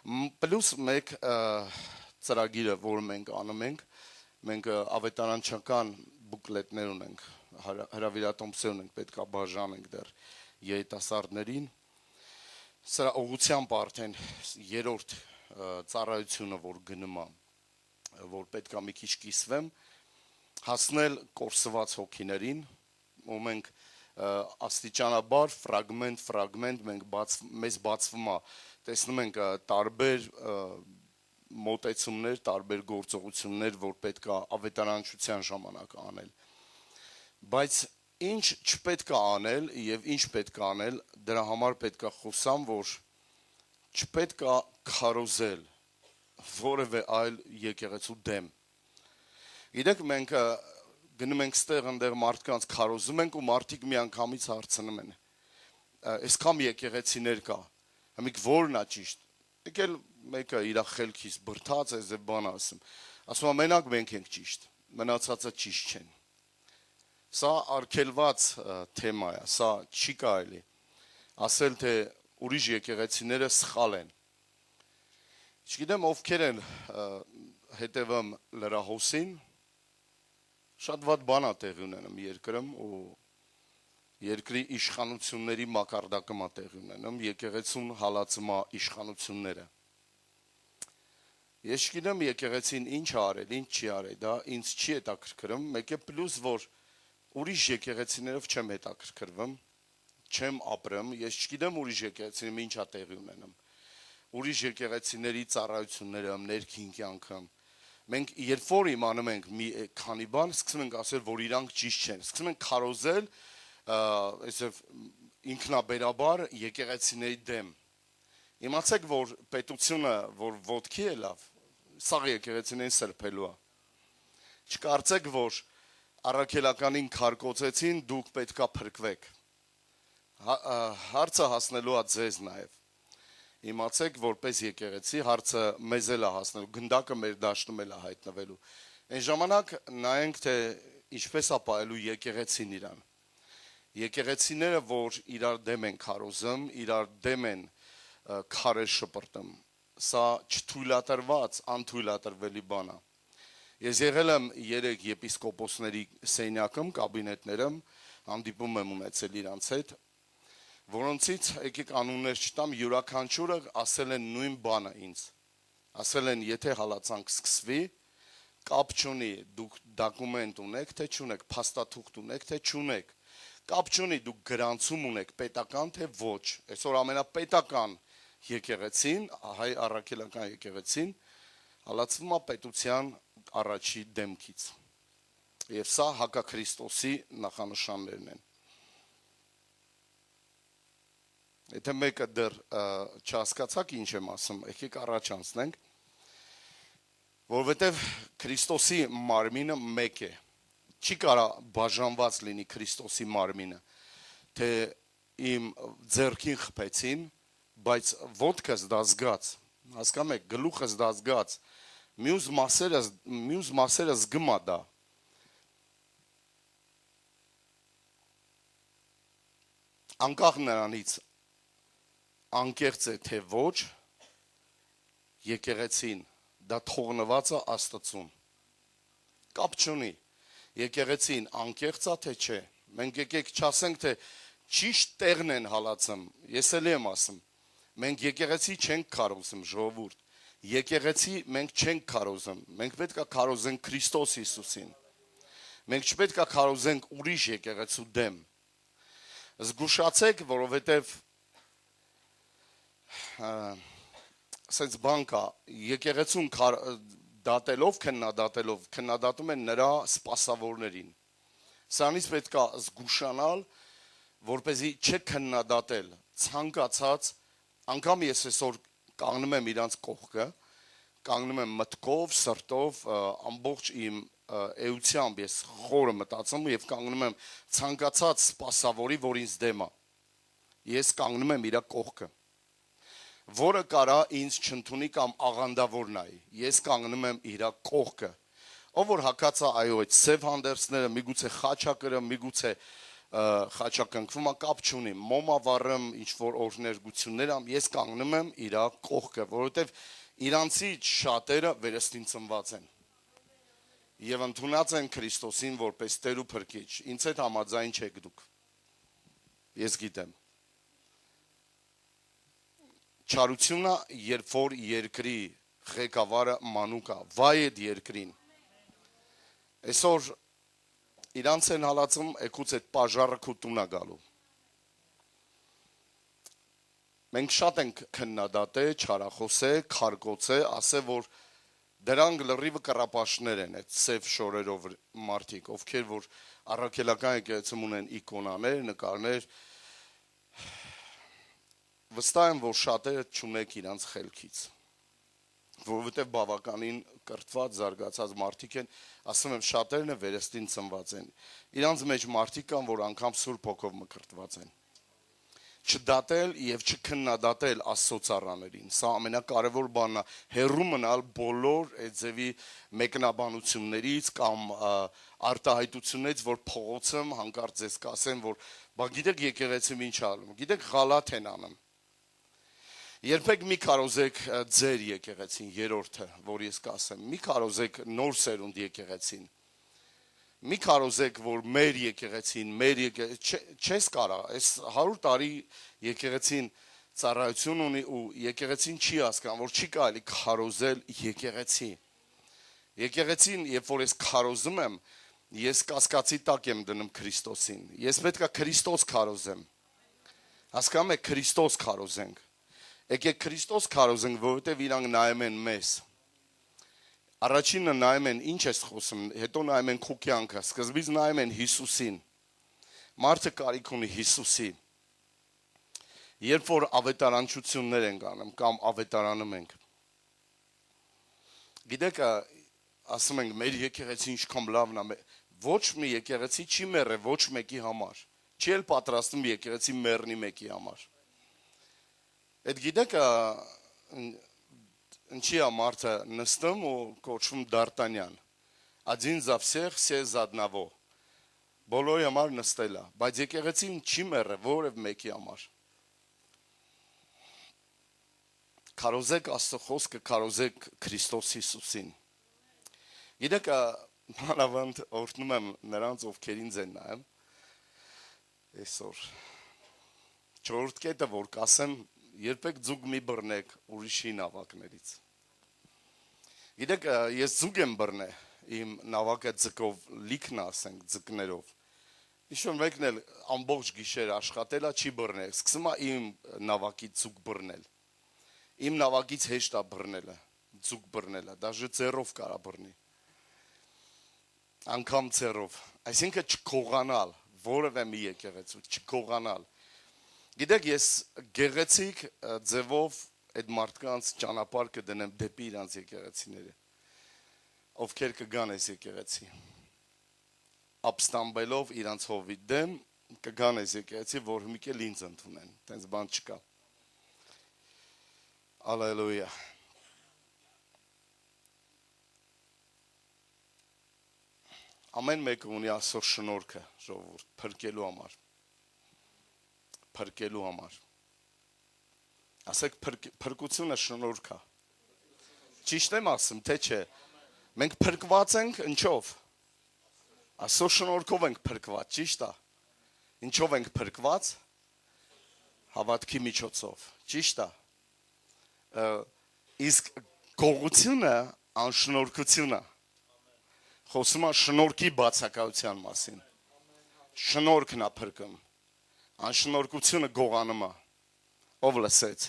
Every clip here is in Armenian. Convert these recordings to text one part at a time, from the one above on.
Պլյուս մեկ ծրագիրը, որ մենք անում ենք, մենք ավետարանչական բուկլետներ ունենք, հրավիրատոմսեր ունենք, պետք է բաժանենք դեռ երիտասարդներին։ Սրա ուղղությամբ արդեն երրորդ ծառայությունը, որ գնում է, որ պետք է մի քիչ կիսվեմ, հասնել կորսված հոգիներին, ու մենք աստիճանաբար ֆրագմենտ մեզ բացվում է, տեսնում ենք տարբեր մոտեցումներ, տարբեր գործողություններ, որ պետք է ավետարանչության ժամանակ անել։ Բայց ինչ չպետք է անել եւ ինչ պետք է անել, դրա համար պետք է խոսամ, որ չպետք է քարոզել որևէ այլ եկեղեցու դեմ։ Գիտեք, մենք գնում ենք ստեղ ընդեղ մարդկանց քարոզում ենք ու մարդիկ միանգամից հարցնում են. Այսքան եկեղեցիներ կա, համիկ որն է ճիշտ։ Եկել մեկը իր խելքից բրթած է, ձե բան ասում։ Ասում է մենակ մենք ենք ճիշտ, մնացածը ճիշտ չեն։ Սա արգելված թեմա է, սա չի կարելի ասել, թե ուրիշ եկեղեցիները սխալ են։ Չգիտեմ ովքեր են հետևում լրահոսին, շատ վատ բան է տեղի ունենում երկրում ու երկրի իշխանությունների մակարդակում է տեղի ունենում, եկեղեցուն հալածում է իշխանությունները։ Ես չգիտեմ եկեղեցին ինչ է արել, ինչ չի արել, դա ինձ չի հետաքրքրում, մեկ է պլյուս, որ ուրիշ եկեղեցիներով չեմ հետաքրքրվում, չեմ ապրում, ես չգիտեմ ուրիշ եկեղեցիներում ինչ է տեղի ունենում, ուրիշ եկեղեցիների ծառայությունները, ներքին կյանքում։ Մենք երբ որ իմանում ենք մի քանի բան, սկսում ենք ասել, որ իրանք ճիշտ չեն, սկսում ենք քարոզել այսով ինքնաբերաբար եկեղեցիների դեմ։ Իմացեք, որ պետությունը, որ ոտքի է լավ, սաղ եկեղեցիներին սրբելու է։ Չկարծեք, որ առաքելականին քարկոծեցին, դուք պետքա փրկվեք։ Հարցը հասնելու է ձեզ նաև։ Իմացեք, որպես եկեղեցի, հարցը մեզ էլ է հասնելու, գնդակը մեր դաշտում էլ է հայտնվելու։ Այն ժամանակ նայենք, թե ինչպես է պահելու եկեղեցին իրան։ Եկեղեցիները, որ իրար դեմ են քարոզում, իրար դեմ են քարեր շպրտում, սա չթույլատրված, անթույլատրվելի բան է։ Ես եղել եմ 3 եպիսկոպոսների սենյակում, կաբինետներում, հանդիպում եմ ունեցել իրանց հետ, որոնցից եկեք անուններ չտամ, յուրաքանչյուրը ասել են նույն բանը ինձ։ Ասել են, եթե հալածանք սկսվի, կապ չունի, դուք դոկումենտ ունեք, թե չունեք, փաստաթուղթ ունեք, թե չունեք, կապ չունի, դուք գրանցում ունեք, պետական, թե ոչ։ Այսօր ամենապետական եկեղեցին, հայ առաքելական եկեղեցին, հալածվում է պետության առաջի դեմքից։ Եվ սա հակաքրիստոսի նախանշաններն են։ Եթե մեկը դեռ չհասկացաք ինչ եմ ասում, եկեք առաջ անցնենք, որովհետև Քրիստոսի մարմինը մեկ է։ Չի կարա բաժանված լինի Քրիստոսի մարմինը, թե իմ ձեռքին խփեցին, բայց ոտքս դազգաց, հասկանում եք, գլուխս դազգաց, մյուս մասերը զգմա դա։ Անկախ նրանից անկեղծ է թե ոչ, եկեղեցին դա թողնված է Աստծուն։ Կապ չունի, եկեղեցին անկեղծ է թե չէ։ Մենք եկեք չասենք, թե ճիշտ տեղն են հալածում, ես էլ եմ ասում, մենք եկեղեցի չենք քարոզում, ժողովուրդ, եկեղեցի մենք չենք քարոզում, մենք պետք է քարոզենք Քրիստոս Հիսուսին, մենք չպետք է քարոզենք ուրիշ եկեղեցու դեմ։ Զգուշացեք, որովհետև ասենց բան կա, եկեղեցուն դատելով, քննադատում են նրա սպասավորներին։ Սրանից պետք է զգուշանալ, որպեսզի չքննադատել ցանկացած, անգամ ես այսօր կանգնում եմ իրանց կողքը, կանգնում եմ մտքով, սրտով, ամբողջ իմ էությամբ ես խորը մտածում եւ կանգնում եմ ցանկացած սպասավորի, որ ինձ դեմ է։ Ես կանգնում եմ իր կողքը, որը կարա ինձ չընդունի կամ աղանդավոր նայի, ես կանգնում եմ իր կողքը, ով որ հակած է այո այդ սև հանդերձները, միգուցե խաչակրը, միգուցե խաչակնքվում, կապ չունի, մոմա վառեմ, ինչ-որ օրհներգություններ ամ, ես կանգնում եմ իրա կողքը, որովհետև իրանցից շատերը վերստին ծնված են և ընդունած են Քրիստոսին որպես Տեր ու Փրկիչ, ինձ հետ համաձայն չեք դուք, ես գիտեմ, չարությունը, երբ որ երկրի ղեկավարը մանուկ է, վայ այդ երկրին, այսօր իրանց են հալածում, եկուց այդ պաժարը քու տուն է գալու, մենք շատ ենք քննադատե, չարախոսե, քարկոցե, ասե, որ դրանք լրիվը կռապաշտներ են, այդ սև շորերով մարդիկ, ովքեր որ առաքելական եկեղեցում ունեն իկոնաներ, նկարներ, վստահ եմ, որ շատերը չունեք իրանց խելքից, որովհետև բավականին կրթված, զարգացած մարդիկ են, ասում եմ, շատերն է վերստին ծնված են, իրանց մեջ մարդիկ կան, որ անգամ Սուրբ Հոգով մկրտված են, չդատել և չքննադատել Աստծո ծառաներին, սա ամենակարևոր բանն է, հեռու մնալ բոլոր այդ ձևի մեկնաբանություններից կամ արտահայտություններից, որ փողոցում հանկարծ ձեզ կասեն, որ բա գիտեք եկեղեցում ինչ անում, գիտեք ղալաթ են անում, երբեք մի կարոզեք ձեր եկեղեցին, երրորդը, որ ես կասեմ, մի կարոզեք նոր սերունդ եկեղեցին, մի կարոզեք, որ մեր եկեղեցին, չես կարա, այս 100 տարի եկեղեցին ծառայություն ունի ու եկեղեցին չի հասկան, որ չի կարելի քարոզել եկեղեցի, եկեղեցին, երբ որ ես քարոզում եմ, ես կասկածի տակ եմ դնում Քրիստոսին, ես պետք է Քրիստոս քարոզեմ, հասկանում եք Քրիստոս քարոզենք, եկեք Քրիստոս քարոզենք, որովհետև իրանք նայում են մեզ, առաջինը նայում են ինչ ես խոսում, հետո նայում են քո կյանքը, սկզբից նայում են Հիսուսին, մարդը կարիք ունի Հիսուսի, երբ որ ավետարանչություններ ենք անում կամ ավետարանում ենք, գիտեք, ասում ենք, մեր եկեղեցի ինչքան լավն է, ոչ մի եկեղեցի չի մեռը ոչ մեկի համար, չի էլ պատրաստում եկեղեցի մեռնի մեկի համար, այդ գիտեք, ինչի է մարդը նստում ու կոչվում Դարտանյան, один за всех, все за одного, բոլորի համար նստել է, բայց եկեղեցին չի մեռը որև մեկի համար, քարոզեք Աստծո խոսքը, քարոզեք Քրիստոս Հիսուսին, գիտեք, մանավանդ օրհնում եմ նրանց, ովքեր ինձ են նայում, այսօր, չորրորդ կետը, որ կասեմ, երբեք ձուկ մի բռնեք ուրիշի նավակներից, գիտեք, ես ձուկ եմ բռնե, իմ նավակը ձկով, լիքն ասենք, ձկներով, իշոն մեկն էլ ամբողջ գիշեր աշխատել է, չի բռնել, սկսում է իմ նավակից ձուկ բռնել, իմ նավակից հեշտ է բռնելը, ձուկ բռնելը, դաժե ձեռով կարա բռնի, անգամ ձեռով, այսինքն չքողանալ, որևէ մի եկեղեցու, չքողանալ, գիտեք, ես գեղեցիկ ձևով այդ մարդկանց ճանապարհ կդնեմ դեպի իրանց եկեղեցիները, ովքեր կգան այս եկեղեցի, ապստամբելով իրանց հովի դեմ, կգան այս եկեղեցի, որ մի կել ինձ ընդունեն, տենց բան չկա, ալելույա, ամեն մեկը ունի Աստծո շնորհքը, ժողովուրդ, փրկելու համար, ասեք փրկությունը շնորհք է, ճիշտ եմ ասում, թե չէ, մենք փրկված ենք ինչով, Աստծո շնորհքով ենք փրկված, ճիշտ է, ինչով ենք փրկված, հավատքի միջոցով, ճիշտ է, իսկ գողությունը անշնորհքություն է, խոսում է շնորհքի բացակայության մասին, շնորհքն է փրկում, անշնորհքությունը գողանում է, ով լսեց,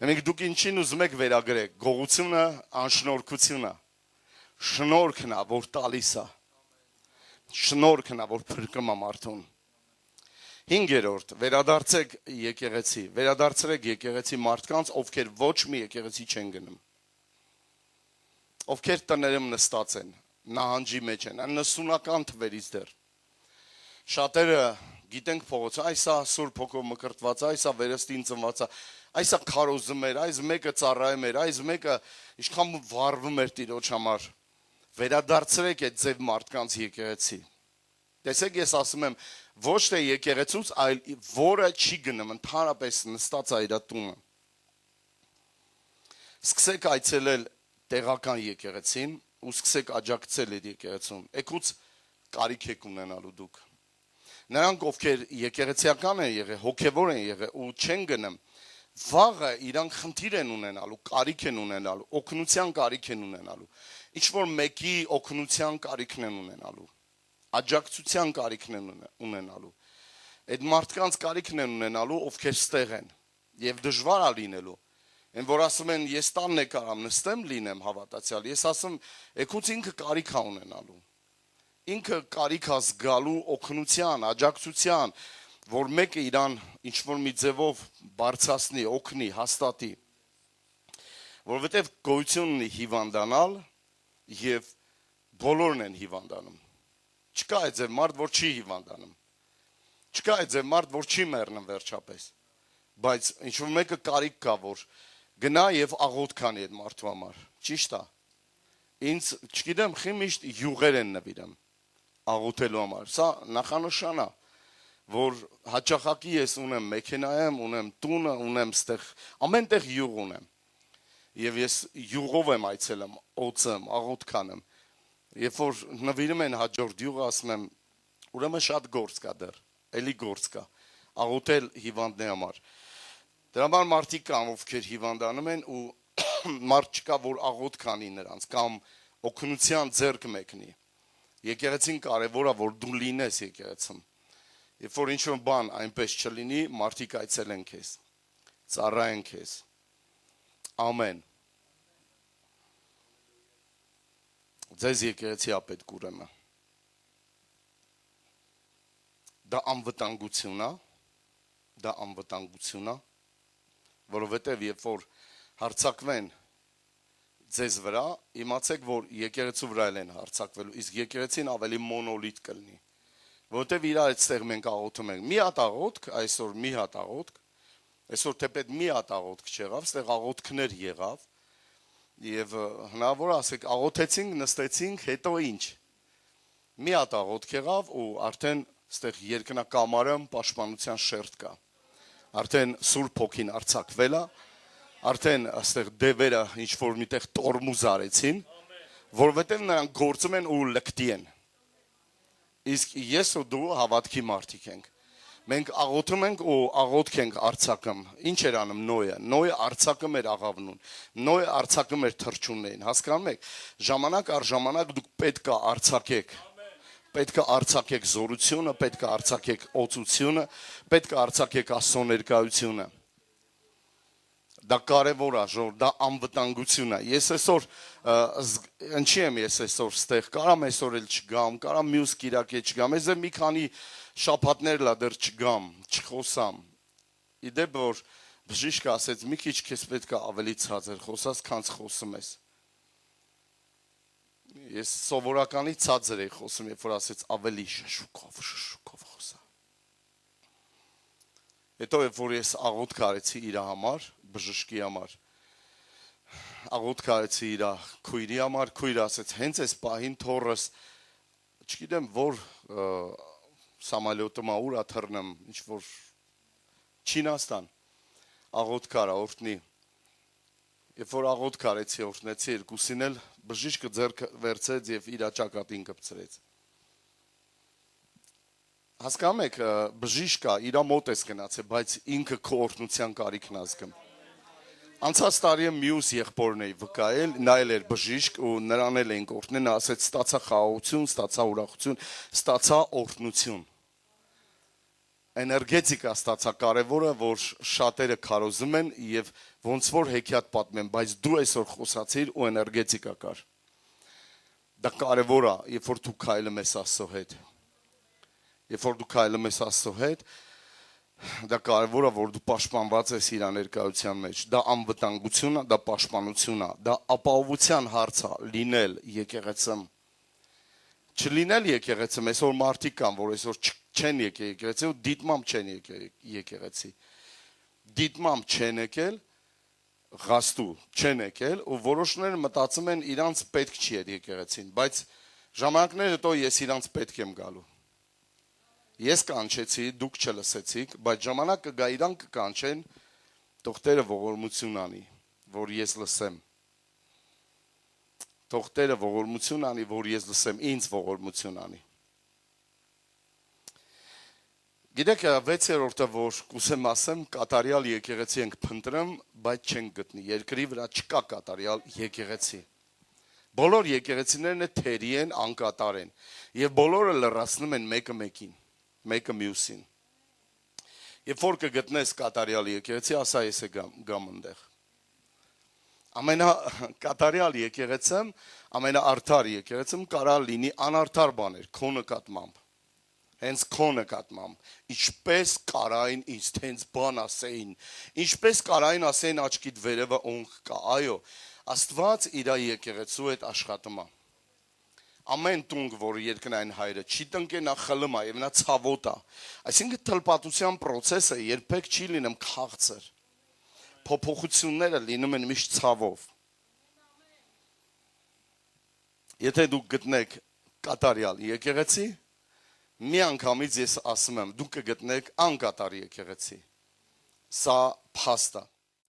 մենք դուք ինչին ուզում եք վերագրեք, գողությունը անշնորհքություն է, շնորհքն է, որ տալիս է, շնորհքն է, որ փրկում է մարդուն, 5-րդ, վերադարձեք եկեղեցի, վերադարձրեք եկեղեցի մարդկանց, ովքեր ոչ մի եկեղեցի չեն գնում, ովքեր տներում նստած են, նահանջի մեջ են, նսունական թվերից դեռ, շատերը գիտենք փողոցը, այսա Սուրբ Հոգով մկրտված, այսա վերստին ծնված, այսա քարոզում էր, այս մեկը ծառայում էր, այս մեկը ինչքան վառվում էր Տիրոջ համար, վերադարձրեք այդ ձև մարդկանց եկեղեցի, տեսեք ես ասում եմ, Ոչ թե եկեղեցուց, այլ որը չի գնում, ընդհանրապես նստած է իր տունը։ Սկսեք այցելել տեղական եկեղեցին ու սկսեք աջակցել այդ եկեղեցուն։ Եկուց կարիք եք ունենալու դուք։ Նրանք, ովքեր եկեղեցիական են եղել, հոգևոր են եղել ու չեն գնում, վաղը իրանք խնդիր են ունենալու, կարիք են ունենալու, օգնության կարիք են ունենալու։ Ինչ որ մեկի օգնության կարիքն են ունենալու, աջակցության կարիքն են ունենալու։ Այդ մարդկանց կարիքն են ունենալու, ովքեր ստեղ են եւ դժվար է լինելու։ Են որ ասում են ես տանն է կարամ նստեմ լինեմ հավատացյալ, ես ասում եկուց ինքը կարիք է ունենալու։ Ինքը կարիք է զգալու օգնության, աջակցության, որ մեկը իրան ինչ որ մի ձևով բարձրացնի, օգնի, հաստատի։ Որովհետև գոյություն ունի հիվանդանալ եւ բոլորն են հիվանդանում։ Չկա այդ ձև մարդ, որ չի հիվանդանում։ Չկա այդ ձև մարդ, որ չի մեռնում վերջապես։ Բայց ինչ որ մեկը կարիք կա, որ գնա եւ աղոթք անի այդ մարդու համար։ Ճիշտ է։ Ինձ չգիտեմ, խի միշտ յուղեր են նվիրում աղոթելու համար։ Սա նախանշան է, որ հաճախակի ես ունեմ մեքենայում, ունեմ տունը, ունեմ ստեղ, ամենտեղ յուղ ունեմ։ Եվ ես յուղով եմ այցելում, օծեմ, աղոթք անում։ Երբ որ նվիրում են հաջորդ յուղը, ասում եմ, ուրեմն շատ գործ կա դեռ, էլի գործ կա, աղոթել հիվանդների համար։ Դրա համար մարդիկ կան, ովքեր հիվանդանում են ու մարդ չկա, որ աղոթք անի նրանց, կամ օգնության ձեռք մեկնի։ Եկեղեցին կարևոր է, որ դու լինես եկեղեցում։ Երբ որ ինչ-որ բան այնպես չլինի, մարդիկ այցելեն քեզ, ծառայեն քեզ։ Ամեն։ Ձեզ եկեղեցի է պետք ուրեմն։ Դա անվտանգություն է, որովհետև երբ որ հարձակվեն ձեզ վրա, իմացեք, որ եկեղեցու վրա են հարձակվելու, իսկ եկեղեցին ավելի մոնոլիտ կլինի, որովհետև իրար այդտեղ մենք աղոթում ենք, մի հատ աղոթք, այսօր մի հատ աղոթք, այսօր թեպետ մի հատ աղոթք չեղավ, այստեղ աղոթքներ եղավ, եւ հնարավոր ասեք աղոթեցինք, նստեցինք, հետո ինչ։ Մի հատ աղոթք եղավ ու արդեն այստեղ երկնակամարը պաշտպանության շերտ կա։ Արդեն Սուրբ Հոգին արձակվել է, արդեն այստեղ դևերը ինչ որ միտեղ տորմուզ արեցին, որովհետև նրանք գործում են ու լկտի են։ Իսկ ես ու դու հավատքի մարդիկ ենք։ Մենք աղոթում ենք ու աղոթք ենք արձակում։ Ինչ էր անում Նոյը։ Նոյը արձակում էր աղավնուն։ Նոյը արձակում էր թռչուններին։ Հասկանում եք, ժամանակ առ ժամանակ դուք պետք է արձակեք։ Պետք է արձակեք զորությունը, պետք է արձակեք օծությունը, պետք է արձակեք Աստծո ներկայությունը։ Դա կարևոր է, ժոր, դա անվտանգություն է։ Ես այսօր ինչի եմ ես այսօր ստեղ, կարամ այսօր էլ չգամ, կարամ մյուս կիրակե չգամ, ես մի քանի շաբաթներ լա դեռ չգամ, չխոսամ։ Իդեպ որ բժիշկը ասեց, մի քիչ քեզ պետք է ավելի ցածր խոսած, քան խոսում ես։ Ես սովորականի ցածր էի խոսում, երբ որ ասեց ավելի շշուկով խոսա։ Հետո երբ որ ես աղոթք արեցի իր համար, բժշկի համար, աղոթք արեցի իր քույրի համար, քույրը ասեց, հենց այս պահին թորս, չգիտեմ որ սամալյոտը ուր է թռնում, ինչ որ Չինաստան, աղոթք արա, օրհնի։ Երբ որ աղոթք արեցի, օրհնեցի երկուսին էլ, բժիշկը ձեռքը վերցրեց եւ իր ճակատին կպցրեց։ Հասկանում եք, բժիշկը իր մոտ էս գնացել, բայց ինքը քո օրհնության կարիքն ազգում։ Անցած տարի մյուս եղբորն էի վկայել, նա էլ էր բժիշկ ու նրան էլ էին օրհնել, նա ասեց ստացա խաղաղություն, ստացա ուրախություն, ստացա օրհնություն։ Էներգետիկա ստացա կարևորը, որ շատերը քարոզում են եւ ոնց որ հեքիաթ պատմեն, բայց դու այսօր խոսացիր ու էներգետիկա կար։ Դա կարևոր է, երբ որ դու քայլում ես Աստծո հետ։ Երբ որ դու քայլում ես Աստծո հետ, դա կարևոր է, որ դու պաշտպանված ես իր ներկայության մեջ։ Դա անվտանգություն է, դա պաշտպանություն է, դա ապահովության հարց է, լինել եկեղեցում։ Չլինել եկեղեցում, այսօր մարդիկ կան, որ այսօր չեն եկել եկեղեցի ու դիտմամբ չեն եկեղեցի։ Դիտմամբ չեն եկել, ղաստու չեն եկել ու որոշները մտածում են իրանց պետք չի այդ եկեղեցին, բայց ժամանակներ հետո ես իրանց պետք եմ գալու։ Ես կանչեցի, դուք չլսեցիք, բայց ժամանակ կգա իրանք կկանչեն, թող Տերը ողորմություն անի, որ ես լսեմ։ Թող Տերը ողորմություն անի, որ ես լսեմ, ինձ ողորմություն անի։ Գիտեք, 6-րդը, որ կուսեմ ասեմ, կատարյալ եկեղեցի ենք փնտրում, բայց չենք գտնի։ Երկրի վրա չկա կատարյալ եկեղեցի։ Բոլոր եկեղեցիներն թերի են, անկատար են, եւ բոլորը լրացնում են մեկը մեկին, մեկը մյուսին։ Երբ որ կգտնես կատարյալ եկեղեցի, ասա ես գամ այնտեղ։ Ամենակատարյալ եկեղեցում, ամենաարդար եկեղեցում կարա լինի անարդար բաներ, քո նկատմամբ։ Հենց քո նկատմամբ, ինչպես կարային ինձ տենց բան ասեին, ինչպես կարային ասեին աչքիդ վերևը օնք կա, այո, Աստված իր եկեղեցու հետ աշխատում է։ Ամեն տունգ, որ երկնային հայրը չի տնկենա խլում է եւ նա ցավոտ է։ Այսինքն թլպատության process-ը երբեք չի լինում քաղցր։ Փոփոխությունները լինում են միշտ ցավով։ Եթե դուք գտնեք կատարյալ եկեղեցի, մի անգամից ես ասում եմ, դուք կգտնեք անկատար եկեղեցի։ Սա փաստ է։